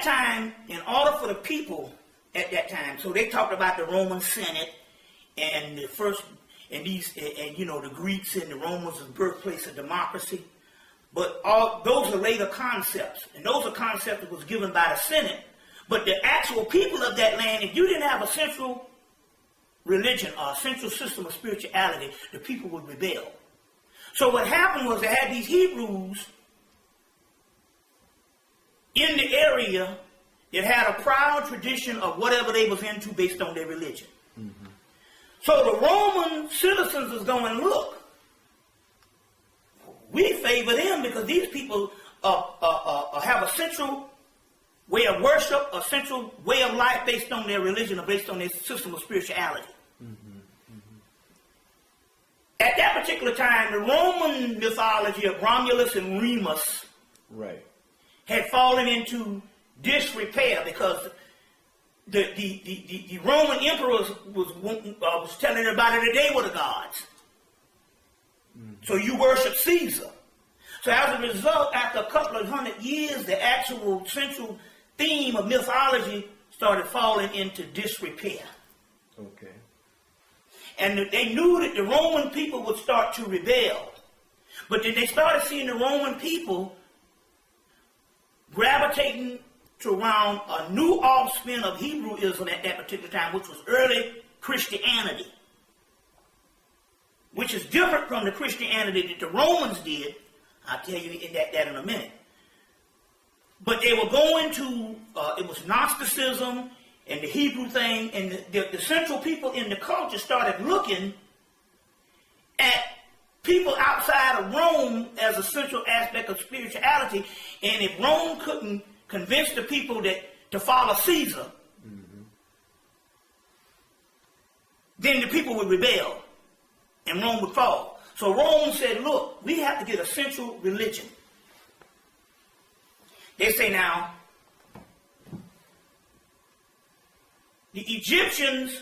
time, in order for the people at that time, so they talked about the Roman Senate and the first, and the Greeks and the Romans as birthplace of democracy. But all those are later concepts, and those are concepts that was given by the Senate. But the actual people of that land, if you didn't have a central religion or a central system of spirituality, the people would rebel. So what happened was they had these Hebrews in the area that had a proud tradition of whatever they was into based on their religion. Mm-hmm. So the Roman citizens is going, look, we favor them because these people have a central way of worship, a central way of life based on their religion or based on their system of spirituality. Mm-hmm. Mm-hmm. At that particular time, the Roman mythology of Romulus and Remus had fallen into disrepair because the Roman emperors was telling everybody that they were the gods. Mm-hmm. So you worship Caesar. So as a result, after a couple of 100 years, the actual central theme of mythology started falling into disrepair. Okay. And they knew that the Roman people would start to rebel. But then they started seeing the Roman people gravitating to around a new offspring of Hebrewism at that particular time, which was early Christianity, which is different from the Christianity that the Romans did. I'll tell you that in a minute. But they were going to, it was Gnosticism and the Hebrew thing, and the central people in the culture started looking at people outside of Rome as a central aspect of spirituality, and if Rome couldn't convince the people to follow Caesar, mm-hmm. then the people would rebel, and Rome would fall. So Rome said, look, we have to get a central religion. They say now, the Egyptians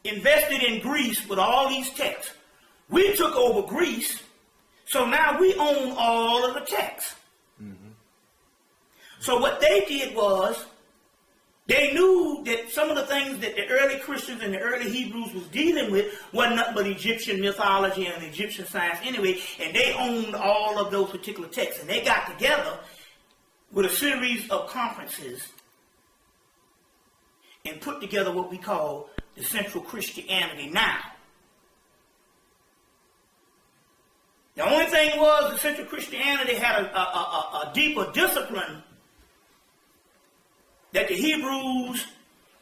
invested in Greece with all these texts. We took over Greece, so now we own all of the texts. Mm-hmm. So what they did was, they knew that some of the things that the early Christians and the early Hebrews was dealing with wasn't nothing but Egyptian mythology and Egyptian science anyway, and they owned all of those particular texts. And they got together with a series of conferences and put together what we call the Central Christianity now. The only thing was the Central Christianity had a deeper discipline that the Hebrews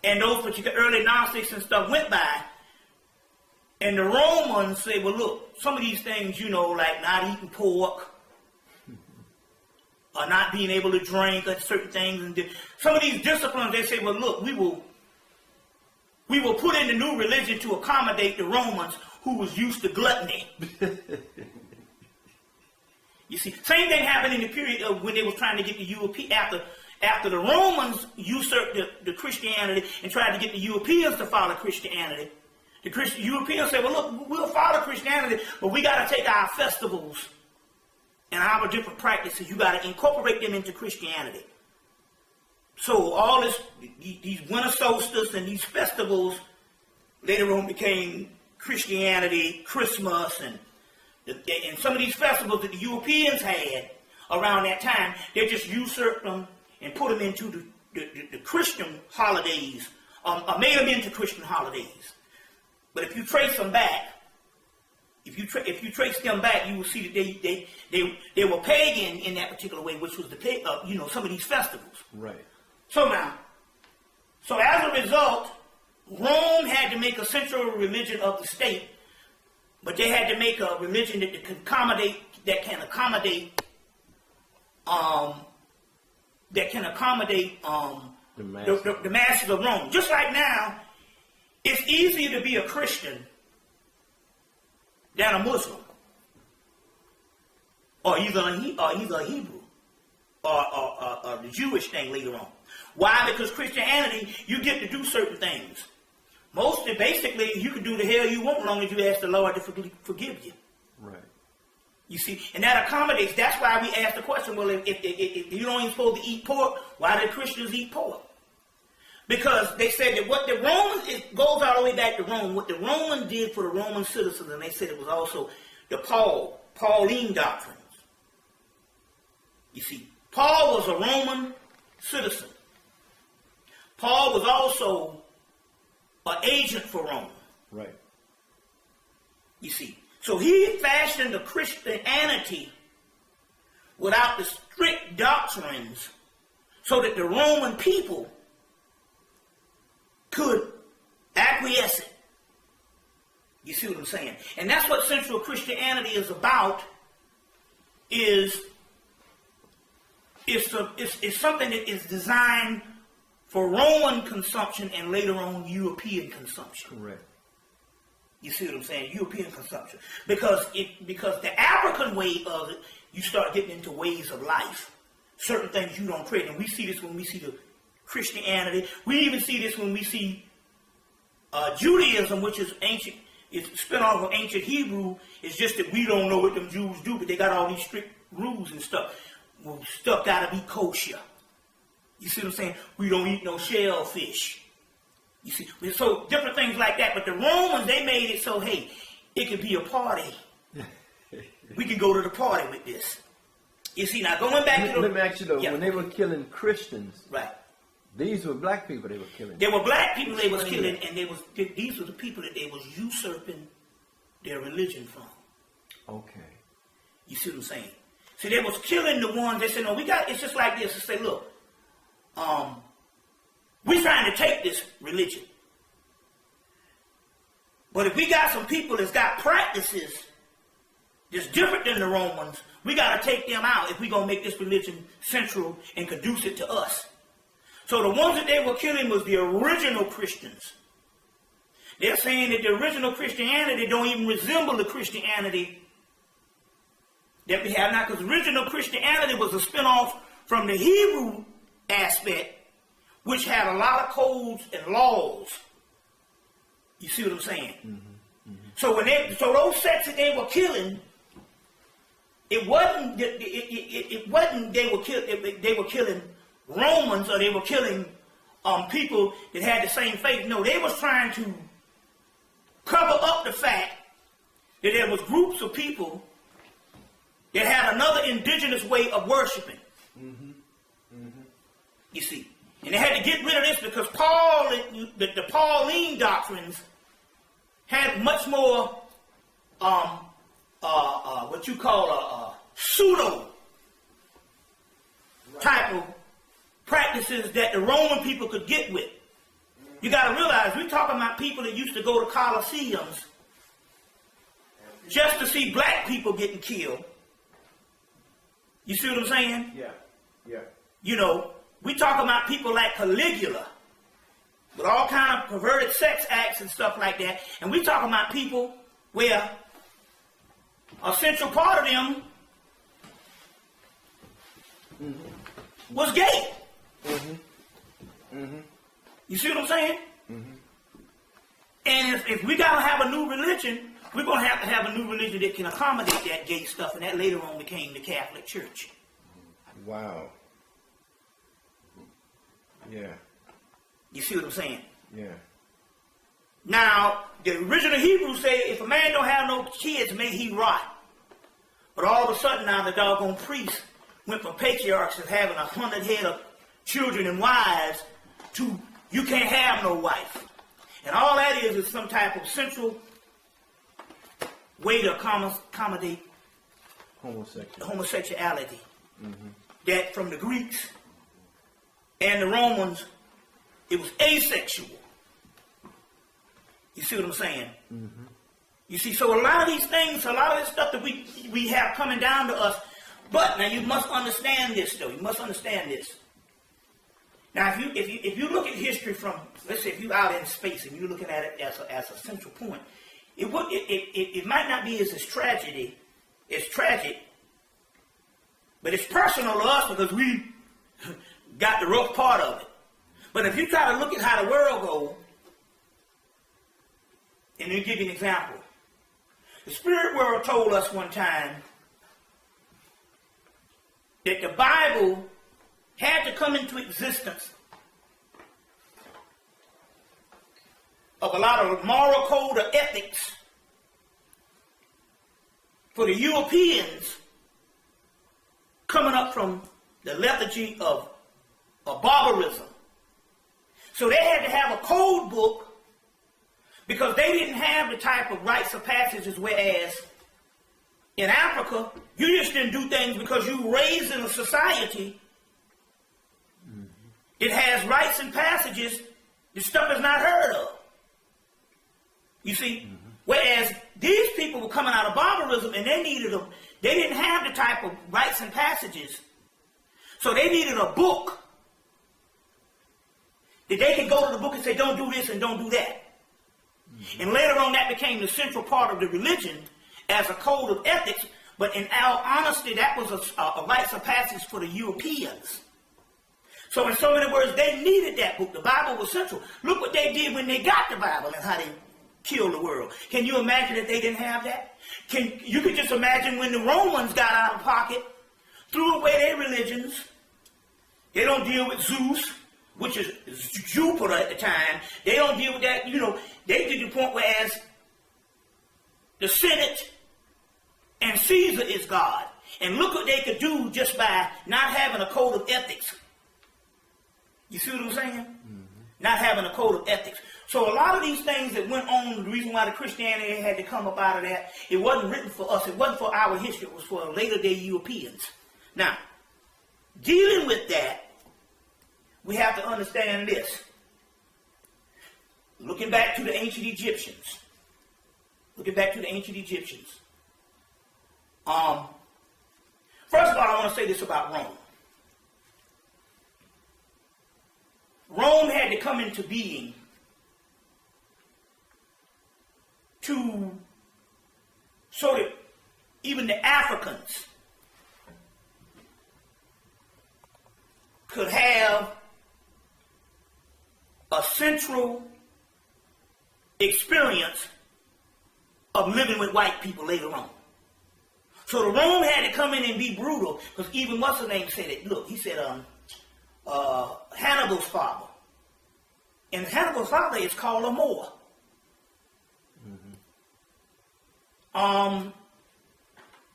and those particular early Gnostics and stuff went by. And the Romans say, well, look, some of these things, like not eating pork, or not being able to drink, or certain things. And some of these disciplines, they say, well, look, we will put in the new religion to accommodate the Romans who was used to gluttony. You see, same thing happened in the period of when they were trying to get the European, after the Romans usurped the Christianity and tried to get the Europeans to follow Christianity. The Europeans said, well, look, we'll follow Christianity, but we got to take our festivals and our different practices. You got to incorporate them into Christianity. So all these winter solstice and these festivals later on became Christianity, Christmas, and some of these festivals that the Europeans had around that time, they just usurped them and put them into the Christian holidays, or made them into Christian holidays. But if you trace them back, if you trace them back, you will see that they were pagan in that particular way, which was some of these festivals. Right. So as a result, Rome had to make a central religion of the state, but they had to make a religion that can accommodate the masses of Rome. Just like now, it's easier to be a Christian than a Muslim, or either a Hebrew, or the Jewish thing later on. Why? Because Christianity, you get to do certain things. Basically, you can do the hell you want as long as you ask the Lord to forgive you. Right. You see, and that accommodates. That's why we ask the question, well, if you don't even supposed to eat pork, why did Christians eat pork? Because they said that what the Romans, it goes all the way back to Rome, what the Romans did for the Roman citizens, and they said it was also the Pauline doctrines. You see, Paul was a Roman citizen. Paul was also an agent for Rome. Right. You see, so he fashioned a Christianity without the strict doctrines so that the Roman people could acquiesce it. You see what I'm saying? And that's what central Christianity is about, is something that is designed for Roman consumption and later on European consumption. Correct. You see what I'm saying? European consumption. Because the African way of it, you start getting into ways of life. Certain things you don't create. And we see this when we see the Christianity. We even see this when we see Judaism, which is ancient. It's a spin-off of ancient Hebrew. It's just that we don't know what them Jews do, but they got all these strict rules and stuff. Well, stuff got to be kosher. You see what I'm saying? We don't eat no shellfish. You see, so different things like that. But the Romans, they made it so, hey, it could be a party. We can go to the party with this. You see, now going back to the... Let me ask you though, when they were killing Christians, right? These were black people they were killing. There were black people they was killing, and these were the people that they was usurping their religion from. Okay. You see what I'm saying? See, they was killing the ones. They said, no, it's just like this. They say, look, we're trying to take this religion. But if we got some people that's got practices that's different than the Romans, we got to take them out if we're going to make this religion central and conducive to us. So the ones that they were killing was the original Christians. They're saying that the original Christianity don't even resemble the Christianity that we have now, because original Christianity was a spinoff from the Hebrew aspect, which had a lot of codes and laws. You see what I'm saying? Mm-hmm. Mm-hmm. So those sects that they were killing, it wasn't they were killing Romans, or they were killing people that had the same faith. No, they was trying to cover up the fact that there was groups of people that had another indigenous way of worshiping. Mm-hmm. Mm-hmm. You see, and they had to get rid of this because the Pauline doctrines had much more what you call a pseudo type of practices that the Roman people could get with. You got to realize we're talking about people that used to go to coliseums just to see black people getting killed. You see what I'm saying? Yeah, yeah. You know, we talking about people like Caligula with all kind of perverted sex acts and stuff like that. And we talking about people where a central part of them was gay. Mm-hmm. Mm-hmm. You see what I'm saying? Mm-hmm. And if we got to have a new religion, we're going to have a new religion that can accommodate that gay stuff, and that later on became the Catholic Church. Wow. Yeah. You see what I'm saying? Yeah. Now, the original Hebrews say, if a man don't have no kids, may he rot. But all of a sudden now the doggone priests went from patriarchs of having 100 head of children and wives to you can't have no wife. And all that is some type of central way to accommodate homosexuality. Mm-hmm. That from the Greeks and the Romans, it was asexual. You see what I'm saying? Mm-hmm. You see, so a lot of these things, a lot of this stuff that we have coming down to us, but now you must understand this though. You must understand this. Now, if you look at history from, let's say, if you're out in space and you're looking at it as a central point, it might not be as tragic, but it's personal to us because we got the rough part of it. But if you try to look at how the world goes, and let me give you an example. The spirit world told us one time that the Bible had to come into existence of a lot of moral code or ethics for the Europeans coming up from the lethargy of barbarism. So they had to have a code book because they didn't have the type of rites of passages, whereas in Africa, you just didn't do things because you were raised in a society. It has rites and passages. This stuff is not heard of. You see? Whereas these people were coming out of barbarism and they didn't have the type of rites and passages. So they needed a book that they could go to the book and say, don't do this and don't do that. And later on that became the central part of the religion as a code of ethics. But in our honesty, that was a rites of passage for the Europeans. So in so many words, they needed that book. The Bible was central. Look what they did when they got the Bible and how they killed the world. Can you imagine that they didn't have that? You could just imagine when the Romans got out of pocket, threw away their religions. They don't deal with Zeus, which is Jupiter at the time. They don't deal with that. They get to the point whereas the Senate and Caesar is God. And look what they could do just by not having a code of ethics. You see what I'm saying? Not having a code of ethics. So a lot of these things that went on, the reason why the Christianity had to come up out of that, it wasn't written for us. It wasn't for our history. It was for later day Europeans. Now, dealing with that, we have to understand this. Looking back to the ancient Egyptians. First of all, I want to say this about Rome. Rome had to come into being so that even the Africans could have a central experience of living with white people later on. So the Rome had to come in and be brutal, because even what's her name said it. Look, he said Hannibal's father. And Hannibal's father is called a Moor.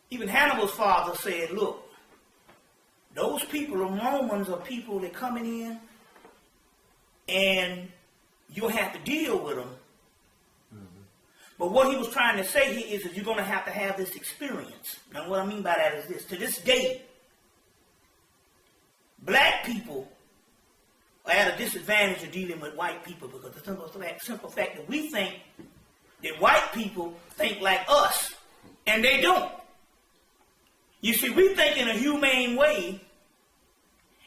Even Hannibal's father said, look, those people, the Romans, are people that coming in and you'll have to deal with them. But what he was trying to say here is that you're going to have this experience. Now what I mean by that is this. To this day, black people are at a disadvantage of dealing with white people because the simple fact that we think that white people think like us, and they don't. You see, we think in a humane way,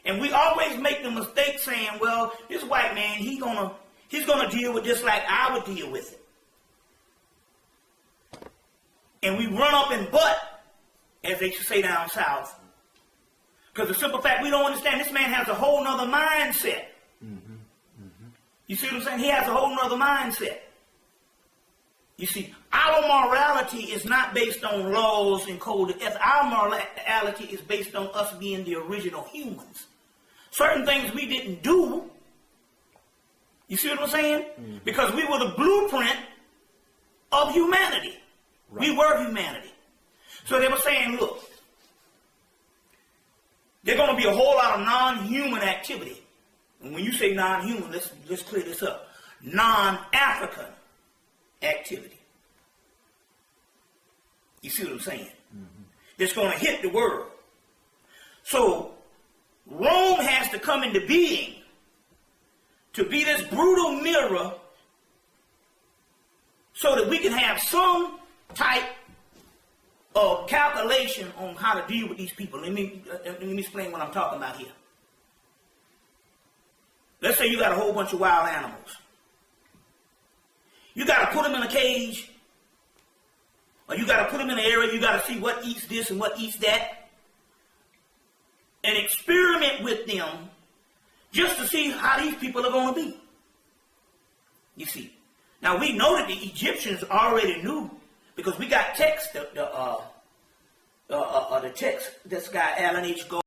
and we always make the mistake saying, well, this white man, he's gonna deal with this like I would deal with it. And we run up and butt, as they say down south. Because the simple fact, we don't understand, this man has a whole nother mindset. You see what I'm saying? He has a whole nother mindset. You see, our morality is not based on laws and code of ethics. Our morality is based on us being the original humans. Certain things we didn't do. You see what I'm saying? Because we were the blueprint of humanity. Right. We were humanity. So they were saying, look, there's going to be a whole lot of non-human activity. And when you say non-human, let's clear this up. Non-African activity. You see what I'm saying? That's going to hit the world. So Rome has to come into being to be this brutal mirror so that we can have some type of calculation on how to deal with these people. Let me explain what I'm talking about here. Let's say you got a whole bunch of wild animals. You got to put them in a cage, or you got to put them in an area, you got to see what eats this and what eats that, and experiment with them just to see how these people are going to be. You see. Now we know that the Egyptians already knew, because we got text, the text, this guy Alan H. Gold